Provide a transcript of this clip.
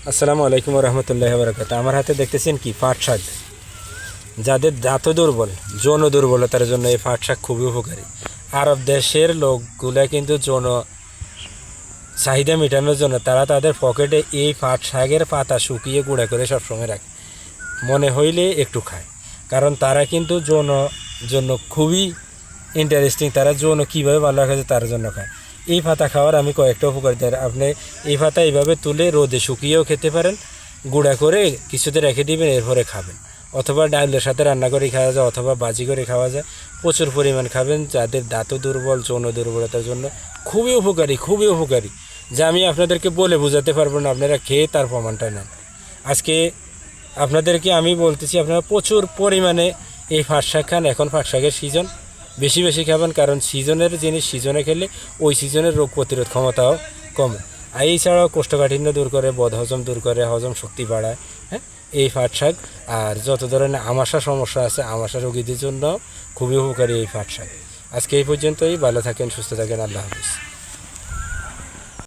আসসালামু আলাইকুম রহমতুল্লাহ বরকাত। আমার হাতে দেখতেছেন কি পাট শাক। যাদের দাঁত দুর্বল, যৌন দুর্বলতার জন্য এই পাট শাক খুবই উপকারী। আরব দেশের লোকগুলা কিন্তু যৌন চাহিদা মেটানোর জন্য তারা তাদের পকেটে এই পাট শাকের পাতা শুকিয়ে গুঁড়া করে সবসময় রাখে, মনে হইলে একটু খায়। কারণ তারা কিন্তু যৌন জন্য খুবই ইন্টারেস্টিং, তারা যৌন কীভাবে ভালো রাখা যায় তার জন্য খায়। এই পাতা খাওয়ার আমি কয়েকটা উপকারিতা, আপনি এই পাতা এইভাবে তুলে রোদে শুকিয়েও খেতে পারেন, গুঁড়া করে কিছুতে রেখে দিবেন, এরপরে খাবেন। অথবা ডালের সাথে রান্না করে খাওয়া যায়, অথবা ভাজি করে খাওয়া যায়। প্রচুর পরিমাণ খাবেন। যাদের দাঁত দুর্বল, যৌন দুর্বলতার জন্য খুবই উপকারী, খুবই উপকারী, যা আমি আপনাদেরকে বলে বোঝাতে পারবো না। আপনারা খেয়ে তার প্রমাণটা নেন। আজকে আপনাদেরকে আমি বলতেছি, আপনারা প্রচুর পরিমাণে এই পাট শাক খান। এখন পাট শাকের সিজন, বেশি বেশি খাবেন, কারণ সিজনের জিনিস সিজনে খেলে ওই সিজনের রোগ প্রতিরোধ ক্ষমতাও কমে। আর এছাড়াও কোষ্ঠকাঠিন্য দূর করে, বদহজম দূর করে, হজম শক্তি বাড়ায়। হ্যাঁ, এই পাট শাক। আর যত ধরনের আমাশা সমস্যা আছে, আমাশা রোগীদের জন্য খুবই উপকারী এই পাট শাক। আজকে এই পর্যন্তই। ভালো থাকেন, সুস্থ থাকেন। আল্লাহ হাফিজ।